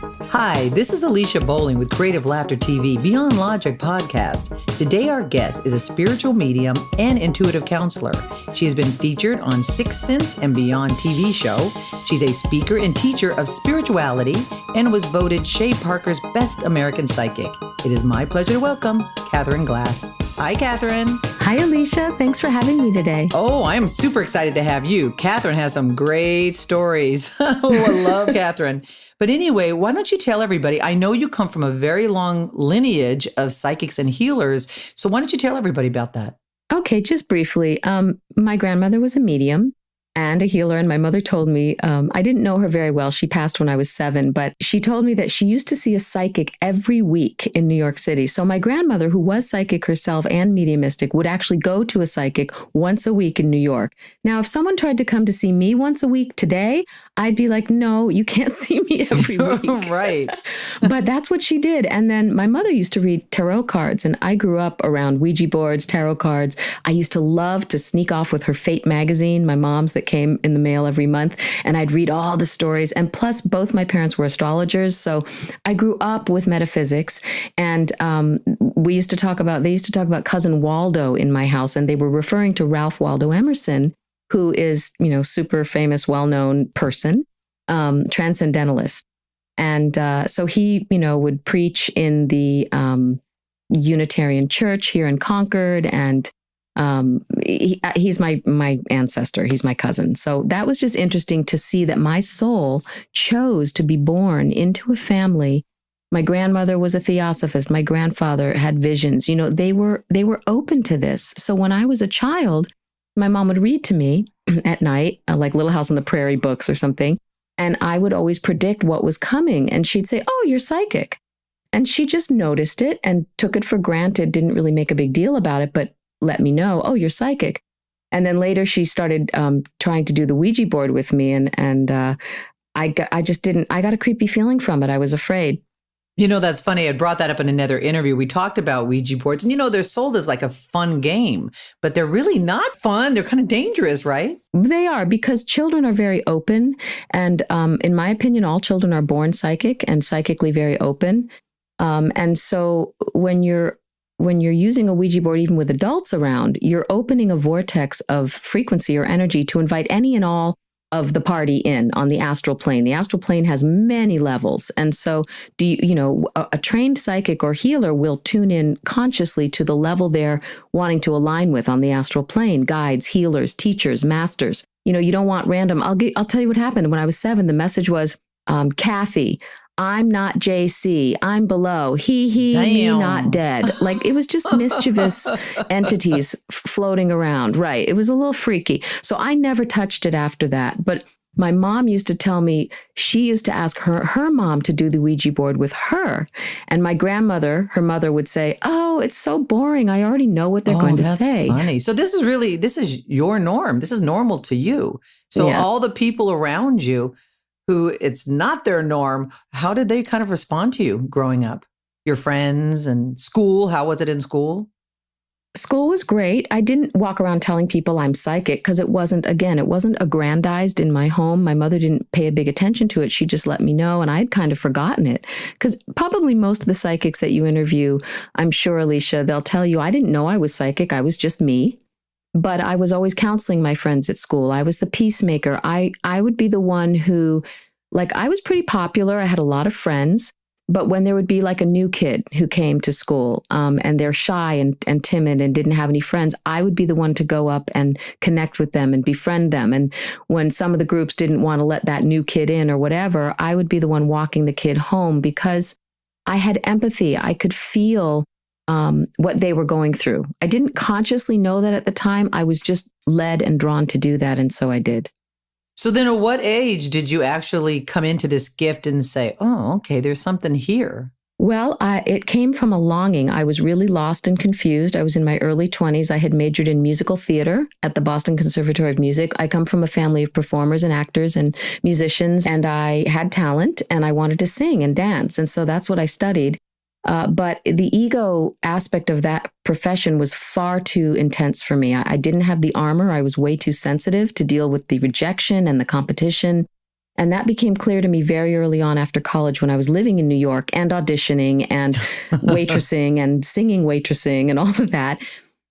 Hi, this is Alicia Bowling with Creative Laughter TV Beyond Logic podcast. Today our guest is a spiritual medium and intuitive counselor. She has been featured on Sixth Sense and Beyond TV show. She's a speaker and teacher of spirituality and was voted Shay Parker's Best American Psychic. It is my pleasure to welcome Katherine Glass. Hi, Katherine. Hi, Alicia. Thanks for having me today. Oh, I am super excited to have you. Katherine has some great stories. Oh, I love Katherine. But anyway, why don't you tell everybody, I know you come from a very long lineage of psychics and healers. So why don't you tell everybody about that? Okay, just briefly. My grandmother was a medium and a healer. And my mother told me, I didn't know her very well. She passed when I was 7, but she told me that she used to see a psychic every week in New York City. So my grandmother, who was psychic herself and mediumistic, would actually go to a psychic once a week in New York. Now, if someone tried to come to see me once a week today, I'd be like, no, you can't see me every week. Right. But that's what she did. And then my mother used to read tarot cards, and I grew up around Ouija boards, tarot cards. I used to love to sneak off with her Fate magazine, my mom's, that came in the mail every month, and I'd read all the stories. And plus, both my parents were astrologers, so I grew up with metaphysics. And they used to talk about Cousin Waldo in my house, and they were referring to Ralph Waldo Emerson, who is, super famous, well-known person, transcendentalist. And so he, would preach in the Unitarian Church here in Concord, and he's my ancestor. He's my cousin. So that was just interesting to see that my soul chose to be born into a family. My grandmother was a theosophist. My grandfather had visions. They were open to this. So when I was a child, my mom would read to me at night, like Little House on the Prairie books or something. And I would always predict what was coming. And she'd say, "Oh, you're psychic." And she just noticed it and took it for granted, didn't really make a big deal about it, but let me know, "Oh, you're psychic." And then later she started trying to do the Ouija board with me. And I got a creepy feeling from it. I was afraid. That's funny. I brought that up in another interview. We talked about Ouija boards, and they're sold as like a fun game, but they're really not fun. They're kind of dangerous, right? They are, because children are very open. And in my opinion, all children are born psychic and psychically very open. And so when you're using a Ouija board, even with adults around, you're opening a vortex of frequency or energy to invite any and all of the party in on the astral plane. The astral plane has many levels. And so a trained psychic or healer will tune in consciously to the level they're wanting to align with on the astral plane: guides, healers, teachers, masters. You don't want random. I'll tell you what happened. When I was 7, the message was, "Kathy, I'm not JC. I'm below. He, me, not dead." Like, it was just mischievous entities floating around. Right. It was a little freaky. So I never touched it after that. But my mom used to tell me she used to ask her mom to do the Ouija board with her. And my grandmother, her mother, would say, "Oh, it's so boring. I already know what they're going to say." Funny. So this is your norm. This is normal to you. So all the people around you who it's not their norm, how did they kind of respond to you growing up? Your friends and school, how was it in school? School was great. I didn't walk around telling people I'm psychic because it wasn't aggrandized in my home. My mother didn't pay a big attention to it. She just let me know, and I'd kind of forgotten it. Because probably most of the psychics that you interview, I'm sure, Alicia, they'll tell you, I didn't know I was psychic. I was just me. But I was always counseling my friends at school. I was the peacemaker. I would be the one who, I was pretty popular. I had a lot of friends. But when there would be like a new kid who came to school and they're shy and timid and didn't have any friends, I would be the one to go up and connect with them and befriend them. And when some of the groups didn't want to let that new kid in or whatever, I would be the one walking the kid home because I had empathy. I could feel what they were going through. I didn't consciously know that at the time. I was just led and drawn to do that. And so I did. So then at what age did you actually come into this gift and say, "Oh, okay, there's something here"? Well, it came from a longing. I was really lost and confused. I was in my early 20s. I had majored in musical theater at the Boston Conservatory of Music. I come from a family of performers and actors and musicians, and I had talent, and I wanted to sing and dance. And so that's what I studied. But the ego aspect of that profession was far too intense for me. I didn't have the armor. I was way too sensitive to deal with the rejection and the competition. And that became clear to me very early on after college when I was living in New York and auditioning and waitressing and singing waitressing and all of that.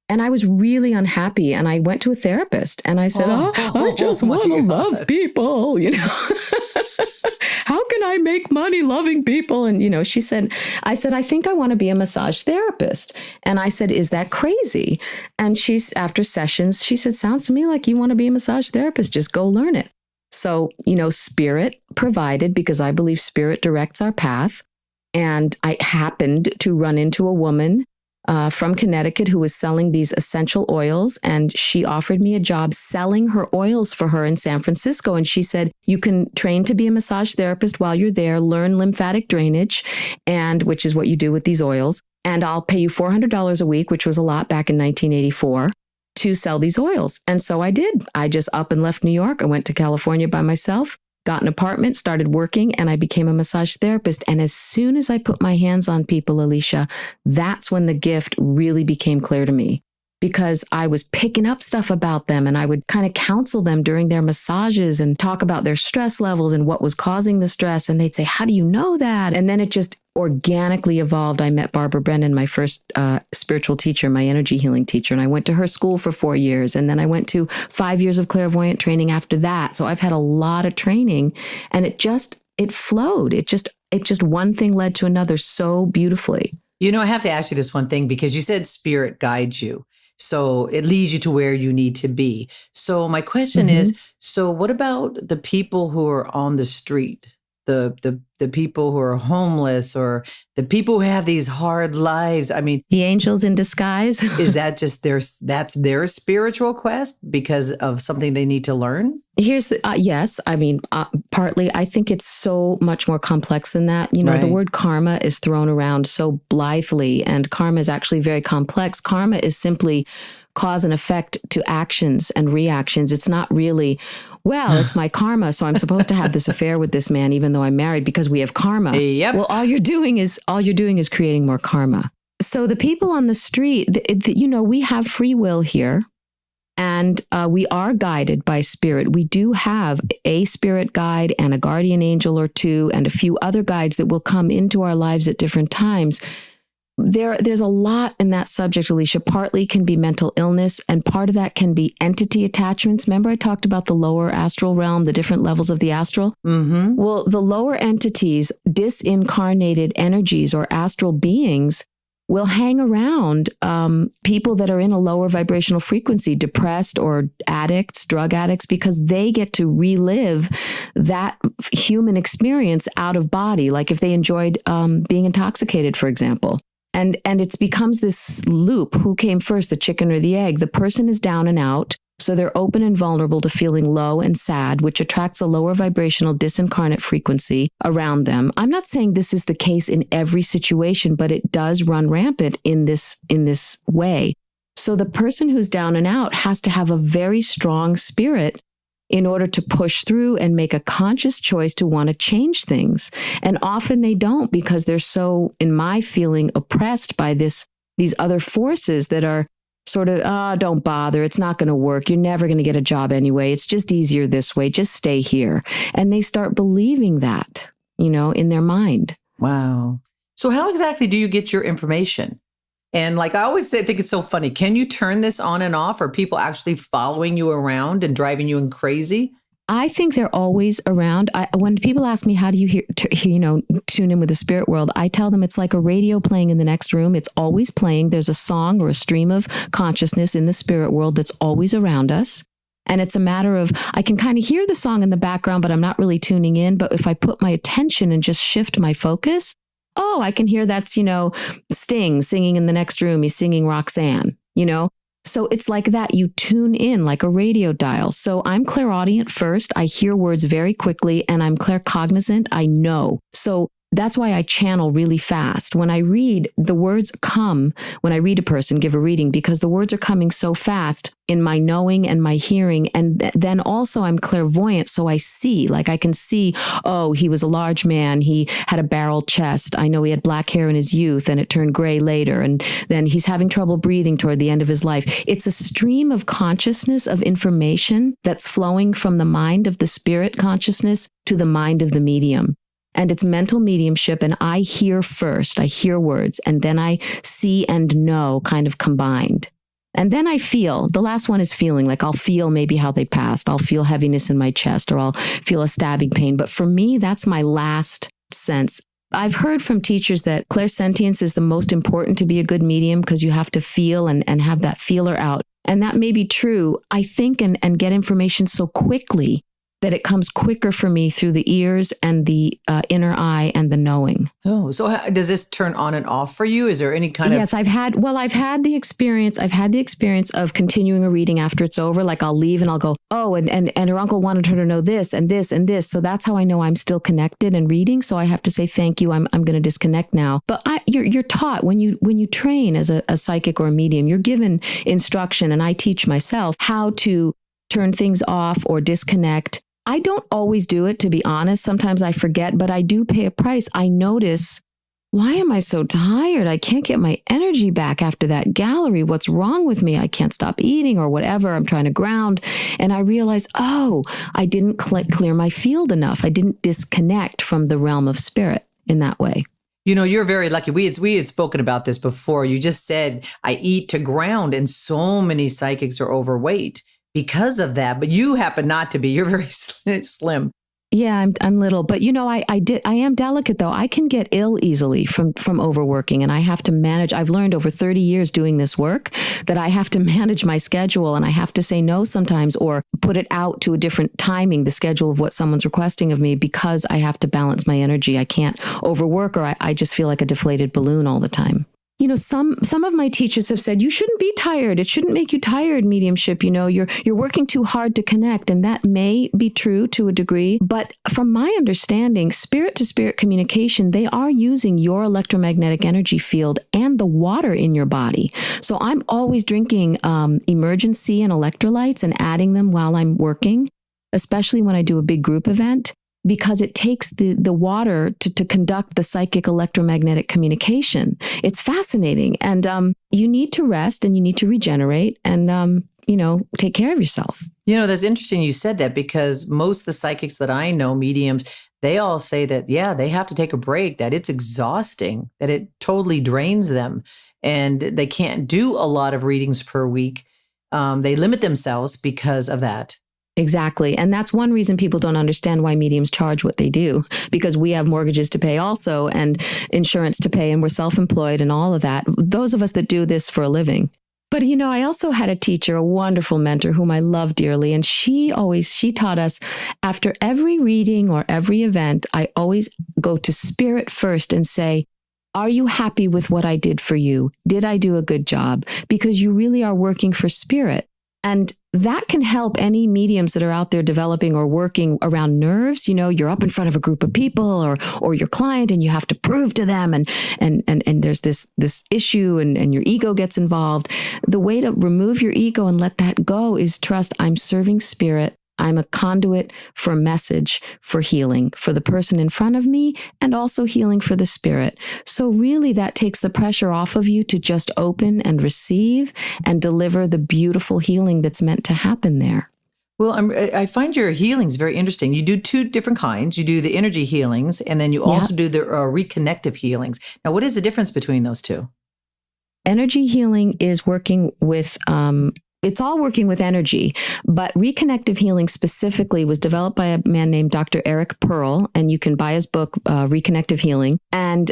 And I was really unhappy. And I went to a therapist and I said, I just want to love people, How can I make money loving people? And, she said, I think I want to be a massage therapist. And I said, is that crazy? And after sessions, she said, sounds to me like you want to be a massage therapist. Just go learn it. So, spirit provided, because I believe spirit directs our path. And I happened to run into a woman from Connecticut who was selling these essential oils. And she offered me a job selling her oils for her in San Francisco. And she said, you can train to be a massage therapist while you're there, learn lymphatic drainage, which is what you do with these oils. And I'll pay you $400 a week, which was a lot back in 1984. To sell these oils. And so I did. I just up and left New York. I went to California by myself, got an apartment, started working, and I became a massage therapist. And as soon as I put my hands on people, Alicia, that's when the gift really became clear to me, because I was picking up stuff about them and I would kind of counsel them during their massages and talk about their stress levels and what was causing the stress. And they'd say, how do you know that? And then it just organically evolved. I met Barbara Brennan, my first spiritual teacher, my energy healing teacher. And I went to her school for 4 years. And then I went to 5 years of clairvoyant training after that. So I've had a lot of training, and it flowed. It just one thing led to another so beautifully. I have to ask you this one thing, because you said spirit guides you. So it leads you to where you need to be. So my question is, so what about the people who are on the street? The people who are homeless, or the people who have these hard lives? I mean, the angels in disguise. Is that just that's their spiritual quest because of something they need to learn? Here's yes. I mean, partly, I think it's so much more complex than that. Right. The word karma is thrown around so blithely, and karma is actually very complex. Karma is simply cause and effect to actions and reactions. It's not really, it's my karma, so I'm supposed to have this affair with this man, even though I'm married, because we have karma. Yep. Well, all you're doing is creating more karma. So the people on the street, we have free will here. And we are guided by spirit. We do have a spirit guide and a guardian angel or two and a few other guides that will come into our lives at different times. There's a lot in that subject, Alicia. Partly can be mental illness, and part of that can be entity attachments. Remember I talked about the lower astral realm, the different levels of the astral? Mm-hmm. Well, the lower entities, disincarnated energies or astral beings, will hang around people that are in a lower vibrational frequency, depressed or addicts, drug addicts, because they get to relive that human experience out of body, like if they enjoyed being intoxicated, for example. And it becomes this loop. Who came first, the chicken or the egg? The person is down and out, so they're open and vulnerable to feeling low and sad, which attracts a lower vibrational disincarnate frequency around them. I'm not saying this is the case in every situation, but it does run rampant in this way. So the person who's down and out has to have a very strong spirit in order to push through and make a conscious choice to want to change things. And often they don't, because they're so, in my feeling, oppressed by these other forces that are sort of, don't bother. It's not going to work. You're never going to get a job anyway. It's just easier this way. Just stay here. And they start believing that, in their mind. Wow. So how exactly do you get your information? And like I always say, I think it's so funny. Can you turn this on and off? Are people actually following you around and driving you crazy? I think they're always around. When people ask me, how do you tune in with the spirit world? I tell them it's like a radio playing in the next room. It's always playing. There's a song or a stream of consciousness in the spirit world that's always around us. And it's a matter of, I can kind of hear the song in the background, but I'm not really tuning in. But if I put my attention and just shift my focus, I can hear that's, Sting singing in the next room. He's singing Roxanne, So it's like that. You tune in like a radio dial. So I'm clairaudient first. I hear words very quickly, and I'm claircognizant. I know. So that's why I channel really fast. When I read, the words come when I read a person, give a reading, because the words are coming so fast in my knowing and my hearing. And then also I'm clairvoyant. So I see, like I can see, oh, he was a large man. He had a barrel chest. I know he had black hair in his youth and it turned gray later. And then he's having trouble breathing toward the end of his life. It's a stream of consciousness of information that's flowing from the mind of the spirit consciousness to the mind of the medium. And it's mental mediumship, and I hear first. I hear words, and then I see and know kind of combined. And then I feel. The last one is feeling, like I'll feel maybe how they passed. I'll feel heaviness in my chest, or I'll feel a stabbing pain. But for me, that's my last sense. I've heard from teachers that clairsentience is the most important to be a good medium because you have to feel and have that feeler out. And that may be true. I think and get information so quickly that it comes quicker for me through the ears and the inner eye and the knowing. Oh, so does this turn on and off for you? Is there any kind of... Yes, I've had the experience. I've had the experience of continuing a reading after it's over. Like I'll leave and I'll go, oh, and her uncle wanted her to know this and this and this. So that's how I know I'm still connected and reading. So I have to say, thank you. I'm going to disconnect now. But you're taught when you train as a psychic or a medium, you're given instruction, and I teach myself how to turn things off or disconnect. I don't always do it, to be honest. Sometimes I forget, but I do pay a price. I notice, why am I so tired? I can't get my energy back after that gallery. What's wrong with me? I can't stop eating or whatever. I'm trying to ground. And I realize, oh, I didn't clear my field enough. I didn't disconnect from the realm of spirit in that way. You know, you're very lucky. We had spoken about this before. You just said, I eat to ground, and so many psychics are overweight because of that, but you happen not to be. You're very slim. Yeah, I'm little, but I am delicate though. I can get ill easily from overworking, and I have to manage. I've learned over 30 years doing this work that I have to manage my schedule, and I have to say no sometimes or put it out to a different timing, the schedule of what someone's requesting of me, because I have to balance my energy. I can't overwork, or I just feel like a deflated balloon all the time. Some of my teachers have said, you shouldn't be tired. It shouldn't make you tired, mediumship. You're working too hard to connect. And that may be true to a degree. But from my understanding, spirit to spirit communication, they are using your electromagnetic energy field and the water in your body. So I'm always drinking emergency and electrolytes and adding them while I'm working, especially when I do a big group event, because it takes the water to conduct the psychic electromagnetic communication. It's fascinating. And you need to rest and you need to regenerate and, take care of yourself. That's interesting you said that, because most of the psychics that I know, mediums, they all say that, yeah, they have to take a break, that it's exhausting, that it totally drains them, and they can't do a lot of readings per week. They limit themselves because of that. Exactly. And that's one reason people don't understand why mediums charge what they do, because we have mortgages to pay also and insurance to pay, and we're self-employed and all of that. Those of us that do this for a living. But, I also had a teacher, a wonderful mentor whom I love dearly. And she taught us, after every reading or every event, I always go to spirit first and say, are you happy with what I did for you? Did I do a good job? Because you really are working for spirit. And that can help any mediums that are out there developing or working around nerves. You're up in front of a group of people or your client, and you have to prove to them, and there's this issue, and your ego gets involved. The way to remove your ego and let that go is trust. I'm serving spirit. I'm a conduit for a message, for healing, for the person in front of me, and also healing for the spirit. So really that takes the pressure off of you to just open and receive and deliver the beautiful healing that's meant to happen there. Well, I find your healings very interesting. You do two different kinds. You do the energy healings, and then you also do the reconnective healings. Now, what is the difference between those two? Energy healing is working with it's all working with energy, but reconnective healing specifically was developed by a man named Dr. Eric Pearl, and you can buy his book, Reconnective Healing. And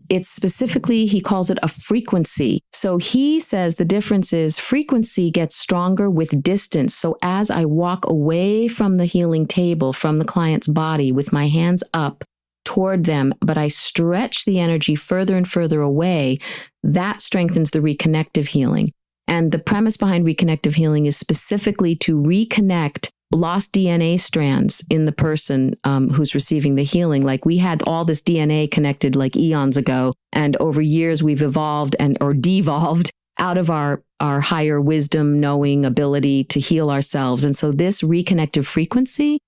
it's specifically, he calls it a frequency. So he says the difference is frequency gets stronger with distance. So as I walk away from the healing table, from the client's body with my hands up toward them, but I stretch the energy further and further away, that strengthens the reconnective healing. And the premise behind reconnective healing is specifically to reconnect lost DNA strands in the person who's receiving the healing. Like we had all this DNA connected like eons ago, and over years we've evolved or devolved out of our higher wisdom, knowing ability to heal ourselves. And so this reconnective frequency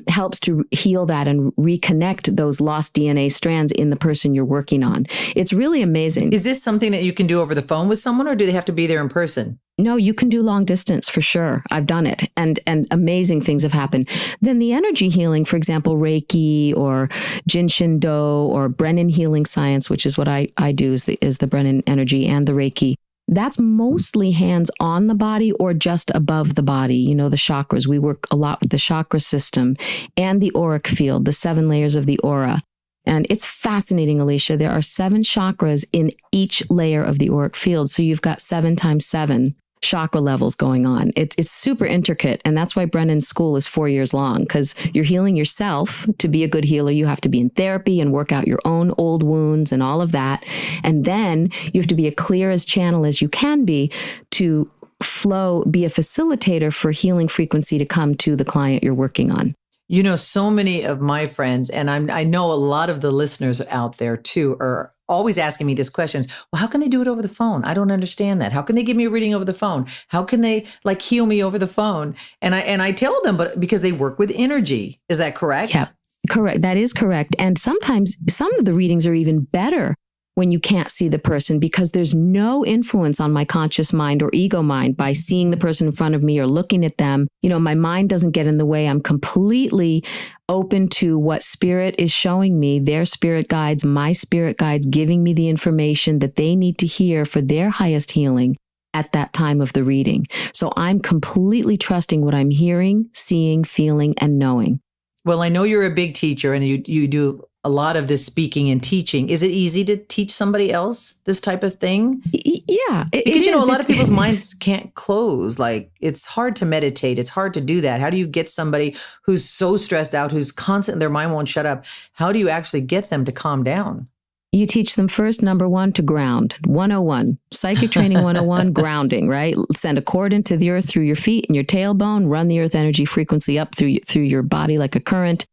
helps to heal that and reconnect those lost DNA strands in the person you're working on. It's really amazing. Is this something that you can do over the phone with someone, or do they have to be there in person? No, you can do long distance for sure. I've done it, and amazing things have happened. Then the energy healing, for example, Reiki or Jinshin Do or Brennan healing science, which is what I do, is the Brennan energy and the Reiki. That's mostly hands on the body or just above the body. You know, the chakras. We work a lot with the chakra system and the auric field, the 7 layers of the aura. And it's fascinating, Alicia. There are 7 chakras in each layer of the auric field. So you've got 7 times 7 chakra levels going on. It's super intricate. And that's why Brennan's school is 4 years long, because you're healing yourself. To be a good healer, you have to be in therapy and work out your own old wounds and all of that. And then you have to be as clear as channel as you can be to flow, be a facilitator for healing frequency to come to the client you're working on. You know, so many of my friends, and I know a lot of the listeners out there too, are always asking me these questions. Well, how can they do it over the phone? I don't understand that. How can they give me a reading over the phone? How can they like heal me over the phone? And I tell them, but because they work with energy. Is that correct? Yeah, correct. That is correct. And sometimes some of the readings are even better when you can't see the person, because there's no influence on my conscious mind or ego mind by seeing the person in front of me or looking at them. You know, my mind doesn't get in the way. I'm completely open to what spirit is showing me, their spirit guides, my spirit guides, giving me the information that they need to hear for their highest healing at that time of the reading. So I'm completely trusting what I'm hearing, seeing, feeling, and knowing. Well, I know you're a big teacher and you do a lot of this speaking and teaching. Is it easy to teach somebody else this type of thing? Yeah. Because, you know, a lot of people's minds can't close. Like, it's hard to meditate. It's hard to do that. How do you get somebody who's so stressed out, who's constant, their mind won't shut up? How do you actually get them to calm down? You teach them first, number 1, to ground. 101, psychic training 101, grounding, right? Send a cord into the earth through your feet and your tailbone, run the earth energy frequency up through your body like a current.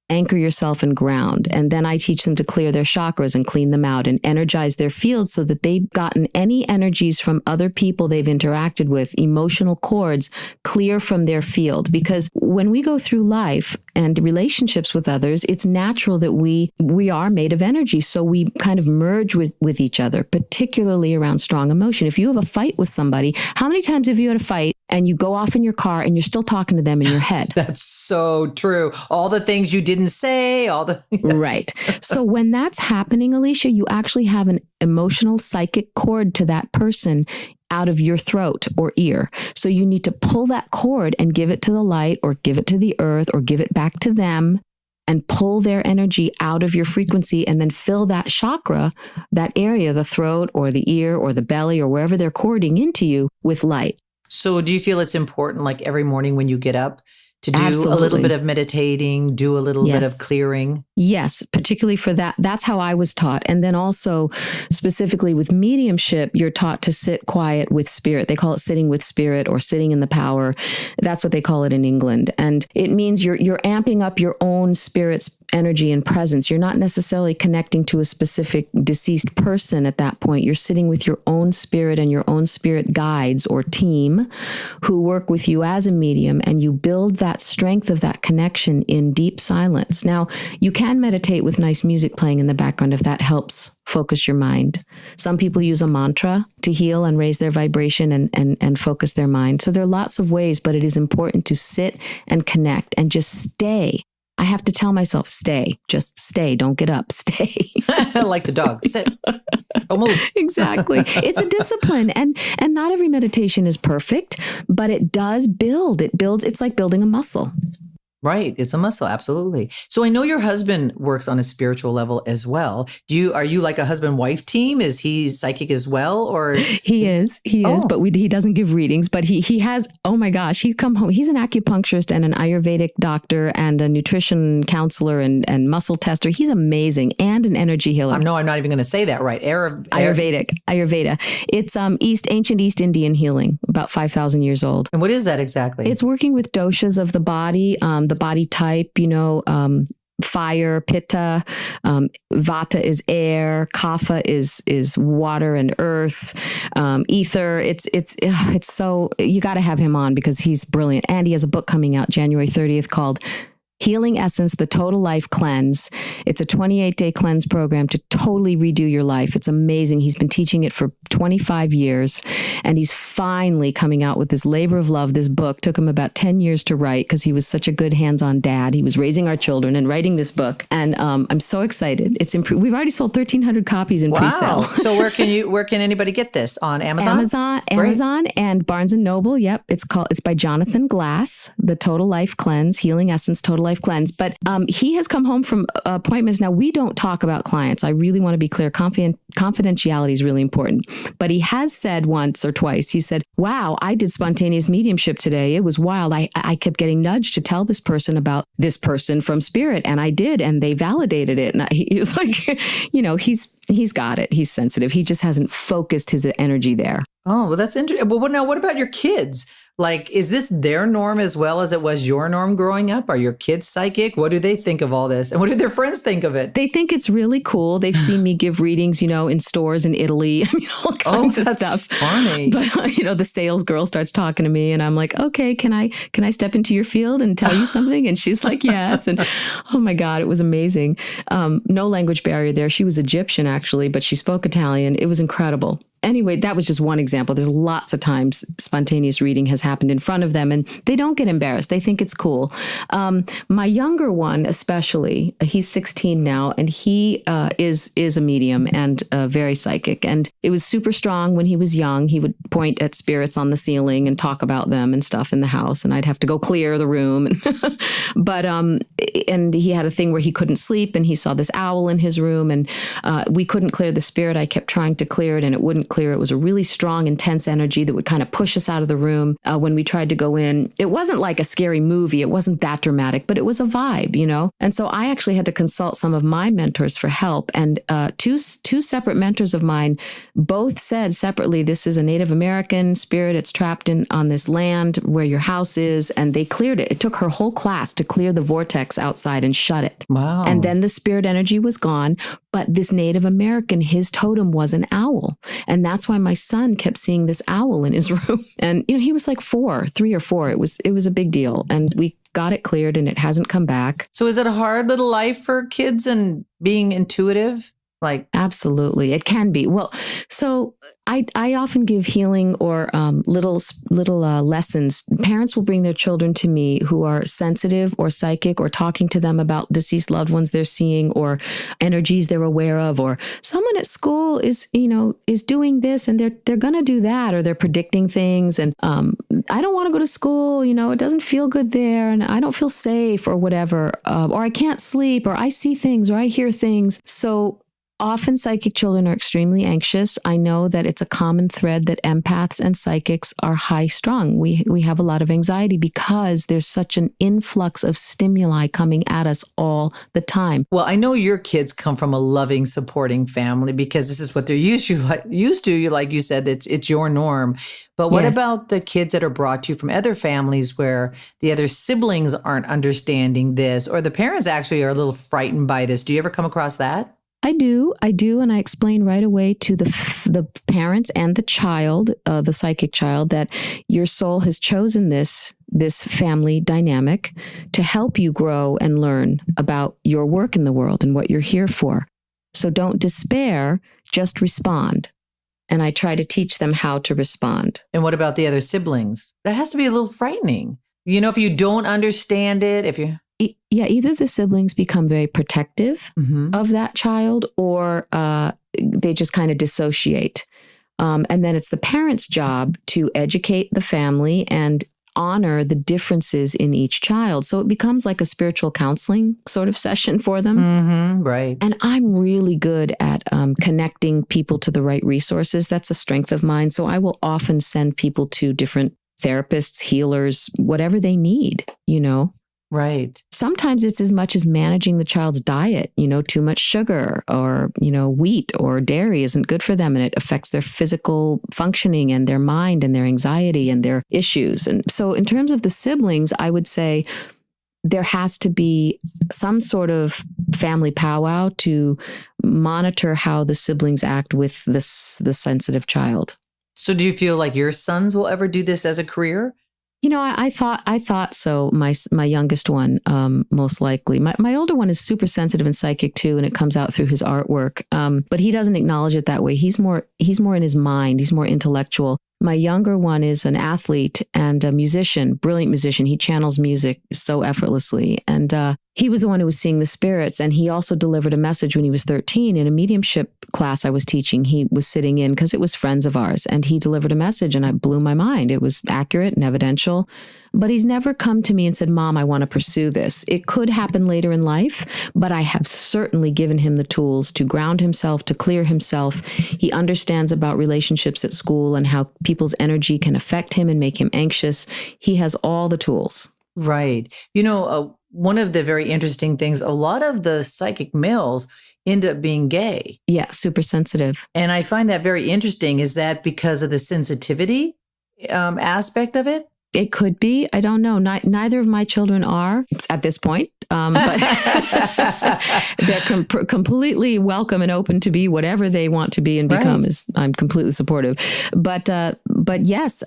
Anchor yourself and ground. And then I teach them to clear their chakras and clean them out and energize their fields so that they've gotten any energies from other people they've interacted with, emotional cords, clear from their field. Because when we go through life and relationships with others, it's natural that we are made of energy. So we kind of merge with each other, particularly around strong emotion. If you have a fight with somebody, how many times have you had a fight and you go off in your car and you're still talking to them in your head? That's so true. All the things you didn't say, all the... Yes. Right. So when that's happening, Alicia, you actually have an emotional psychic cord to that person out of your throat or ear. So you need to pull that cord and give it to the light or give it to the earth or give it back to them and pull their energy out of your frequency and then fill that chakra, that area, the throat or the ear or the belly or wherever they're cording into you, with light. So do you feel it's important, like every morning when you get up, to do Absolutely. a little bit of meditating, do a little bit of clearing? Yes, particularly for that. That's how I was taught. And then also specifically with mediumship, you're taught to sit quiet with spirit. They call it sitting with spirit or sitting in the power. That's what they call it in England. And it means you're amping up your own spirit's energy and presence. You're not necessarily connecting to a specific deceased person at that point. You're sitting with your own spirit and your own spirit guides or team who work with you as a medium, and you build that strength of that connection in deep silence. Now, you can meditate with nice music playing in the background if that helps focus your mind. Some people use a mantra to heal and raise their vibration and focus their mind. So there are lots of ways, but it is important to sit and connect and just stay. I have to tell myself, stay, just stay, don't get up, stay. Like the dog, sit, don't move. Exactly. It's a discipline, and not every meditation is perfect, but it does build. It builds. It's like building a muscle. Right. It's a muscle. Absolutely. So I know your husband works on a spiritual level as well. Are you like a husband-wife team? Is he psychic as well? Or He is, Oh. but he doesn't give readings, but he has, oh my gosh, he's come home. He's an acupuncturist and an Ayurvedic doctor and a nutrition counselor and muscle tester. He's amazing, and an energy healer. No, I'm not even going to say that right. Ayurveda. It's ancient East Indian healing, about 5,000 years old. And what is that exactly? It's working with doshas of the body type, fire, pitta, vata is air, kapha is water and earth, ether. It's so, you got to have him on because he's brilliant. And he has a book coming out January 30th called Healing Essence, the Total Life Cleanse. It's a 28-day cleanse program to totally redo your life. It's amazing. He's been teaching it for 25 years, and he's finally coming out with this labor of love. This book took him about 10 years to write because he was such a good hands-on dad. He was raising our children and writing this book, and I'm so excited. It's improved. We've already sold 1,300 copies in pre-sale. So where can anybody get this? On Amazon? Amazon and Barnes and Noble. Yep. It's by Jonathan Glass, The Total Life Cleanse, Healing Essence, Total Life Cleanse. But he has come home from appointments. Now, we don't talk about clients. I really want to be clear. Confidentiality is really important. But he has said once or twice, he said, wow, I did spontaneous mediumship today. It was wild. I kept getting nudged to tell this person about this person from spirit. And I did. And they validated it. And he was like, he's got it. He's sensitive. He just hasn't focused his energy there. Oh, well, that's interesting. Well, now what about your kids? Like, is this their norm as well as it was your norm growing up? Are your kids psychic? What do they think of all this? And what do their friends think of it? They think it's really cool. They've seen me give readings, in stores in Italy, all kinds of stuff. Funny. But, the sales girl starts talking to me and I'm like, okay, can I step into your field and tell you something? And she's like, yes. And oh my God, it was amazing. No language barrier there. She was Egyptian actually, but she spoke Italian. It was incredible. Anyway, that was just one example. There's lots of times spontaneous reading has happened in front of them and they don't get embarrassed. They think it's cool. My younger one, especially, he's 16 now, and he is a medium and very psychic. And it was super strong when he was young. He would point at spirits on the ceiling and talk about them and stuff in the house, and I'd have to go clear the room. But and he had a thing where he couldn't sleep, and he saw this owl in his room, and we couldn't clear the spirit. I kept trying to clear it, and it wouldn't clear. It was a really strong, intense energy that would kind of push us out of the room when we tried to go in. It wasn't like a scary movie. It wasn't that dramatic, but it was a vibe, And so I actually had to consult some of my mentors for help. And two separate mentors of mine both said separately, this is a Native American spirit. It's trapped on this land where your house is. And they cleared it. It took her whole class to clear the vortex outside and shut it. Wow. And then the spirit energy was gone. But this Native American, his totem was an owl. And that's why my son kept seeing this owl in his room. And, he was like 3 or 4. It was a big deal. And we got it cleared and it hasn't come back. So is it a hard little life for kids and being intuitive? Absolutely, it can be. Well, so I often give healing or little lessons. Parents will bring their children to me who are sensitive or psychic or talking to them about deceased loved ones they're seeing or energies they're aware of, or someone at school is doing this and they're going to do that, or they're predicting things. And I don't want to go to school. It doesn't feel good there, and I don't feel safe or whatever, or I can't sleep, or I see things, or I hear things. So often psychic children are extremely anxious. I know that it's a common thread that empaths and psychics are high strung. We have a lot of anxiety because there's such an influx of stimuli coming at us all the time. Well, I know your kids come from a loving, supporting family because this is what they're used to. Like you said, it's your norm. But what about the kids that are brought to you from other families where the other siblings aren't understanding this, or the parents actually are a little frightened by this? Do you ever come across that? I do. And I explain right away to the parents and the child, the psychic child, that your soul has chosen this family dynamic to help you grow and learn about your work in the world and what you're here for. So don't despair, just respond. And I try to teach them how to respond. And what about the other siblings? That has to be a little frightening. If you don't understand it, either the siblings become very protective of that child, or they just kind of dissociate. And then it's the parents' job to educate the family and honor the differences in each child. So it becomes like a spiritual counseling sort of session for them. Mm-hmm, right. And I'm really good at connecting people to the right resources. That's a strength of mine. So I will often send people to different therapists, healers, whatever they need, Right. Sometimes it's as much as managing the child's diet, too much sugar or, wheat or dairy isn't good for them. And it affects their physical functioning and their mind and their anxiety and their issues. And so in terms of the siblings, I would say there has to be some sort of family powwow to monitor how the siblings act with the sensitive child. So do you feel like your sons will ever do this as a career? I thought so. My youngest one, most likely. My older one is super sensitive and psychic too, and it comes out through his artwork. But he doesn't acknowledge it that way. He's more in his mind. He's more intellectual. My younger one is an athlete and a musician, brilliant musician. He channels music so effortlessly. And he was the one who was seeing the spirits. And he also delivered a message when he was 13 in a mediumship class I was teaching. He was sitting in because it was friends of ours. And he delivered a message and it blew my mind. It was accurate and evidential. But he's never come to me and said, Mom, I want to pursue this. It could happen later in life, but I have certainly given him the tools to ground himself, to clear himself. He understands about relationships at school and how people's energy can affect him and make him anxious. He has all the tools. Right. One of the very interesting things, a lot of the psychic males end up being gay. Yeah, super sensitive. And I find that very interesting. Is that because of the sensitivity aspect of it? It could be. I don't know. Neither of my children are at this point, but they're completely welcome and open to be whatever they want to be and become. Right. I'm completely supportive. But yes,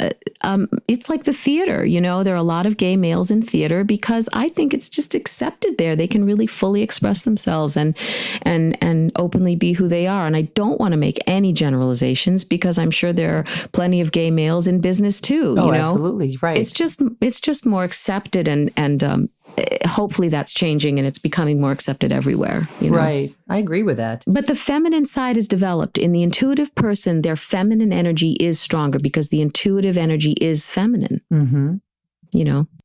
it's like the theater. There are a lot of gay males in theater because I think it's just accepted there. They can really fully express themselves and openly be who they are. And I don't want to make any generalizations because I'm sure there are plenty of gay males in business too. Oh, absolutely. Right. It's just more accepted and hopefully that's changing and it's becoming more accepted everywhere. Right. I agree with that. But the feminine side is developed. In the intuitive person, their feminine energy is stronger because the intuitive energy is feminine. Mm-hmm.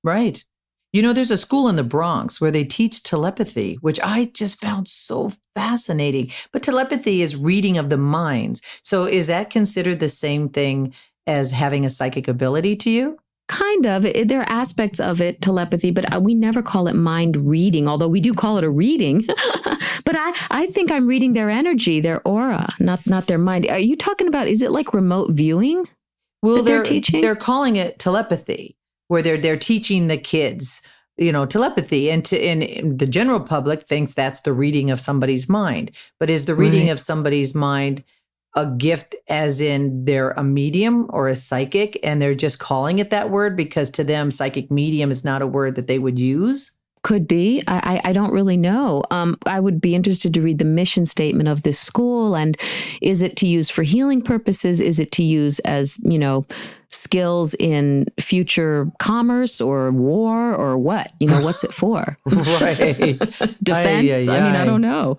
Right. There's a school in the Bronx where they teach telepathy, which I just found so fascinating. But telepathy is reading of the minds. So is that considered the same thing as having a psychic ability to you? Kind of. There are aspects of it, telepathy, but we never call it mind reading, although we do call it a reading. But I think I'm reading their energy, their aura, not their mind. Are you talking about, is it like remote viewing? Well, they're teaching? They're calling it telepathy, where they're teaching the kids, telepathy. And the general public thinks that's the reading of somebody's mind. But is the reading of somebody's mind a gift as in they're a medium or a psychic and they're just calling it that word because to them psychic medium is not a word that they would use? Could be. I don't really know. I would be interested to read the mission statement of this school. And is it to use for healing purposes? Is it to use as, skills in future commerce or war or what? What's it for? Right. Defense? I don't know.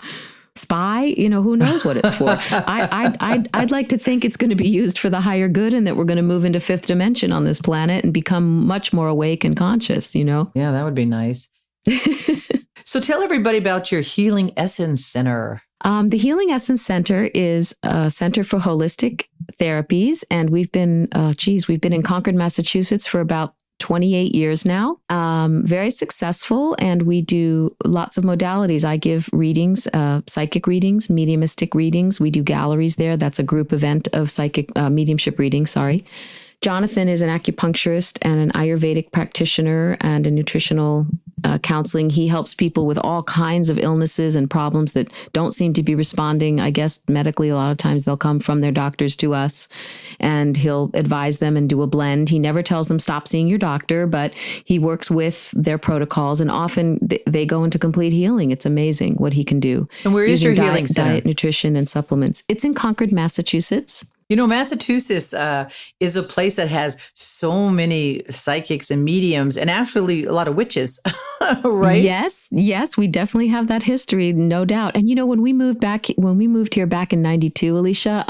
Spy, who knows what it's for. I'd like to think it's going to be used for the higher good and that we're going to move into fifth dimension on this planet and become much more awake and conscious, Yeah, that would be nice. So tell everybody about your Healing Essence Center. The Healing Essence Center is a center for holistic therapies. And we've been in Concord, Massachusetts for about 28 years now. Very successful. And we do lots of modalities. I give readings, psychic readings, mediumistic readings. We do galleries there. That's a group event of psychic mediumship readings. Sorry. Jonathan is an acupuncturist and an Ayurvedic practitioner and a nutritional counseling. He helps people with all kinds of illnesses and problems that don't seem to be responding. I guess medically, a lot of times they'll come from their doctors to us and he'll advise them and do a blend. He never tells them stop seeing your doctor, but he works with their protocols and often they go into complete healing. It's amazing what he can do. And where is your healing center? Diet, nutrition, and supplements. It's in Concord, Massachusetts. Massachusetts is a place that has so many psychics and mediums and actually a lot of witches, right? Yes, we definitely have that history, no doubt. And when we moved here back in 92, Alicia,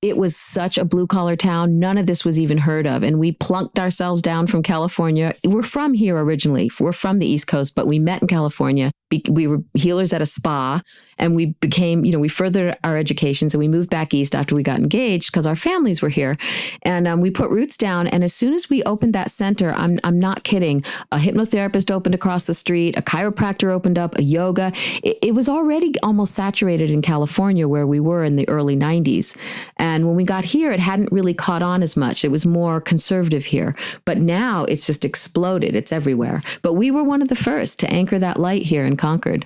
It was such a blue collar town. None of this was even heard of. And we plunked ourselves down from California. We're from here originally. We're from the East Coast, but we met in California. We were healers at a spa, and we became, we furthered our education. So we moved back east after we got engaged because our families were here. And we put roots down. And as soon as we opened that center, I'm not kidding, a hypnotherapist opened across the street, a chiropractor opened up, a yoga. It was already almost saturated in California where we were in the early 90s. And when we got here, it hadn't really caught on as much. It was more conservative here. But now it's just exploded. It's everywhere. But we were one of the first to anchor that light here in Concord.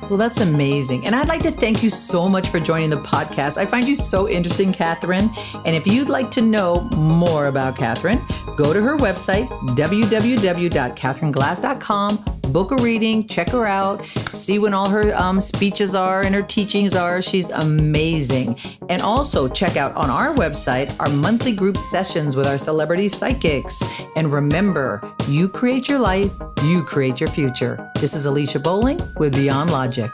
Well, that's amazing. And I'd like to thank you so much for joining the podcast. I find you so interesting, Katherine. And if you'd like to know more about Katherine, go to her website, www.katherineglass.com, book a reading, check her out, see when all her speeches are and her teachings are. She's amazing. And also check out on our website our monthly group sessions with our celebrity psychics. And remember, you create your life, you create your future. This is Alicia Bowling with Beyond Logic.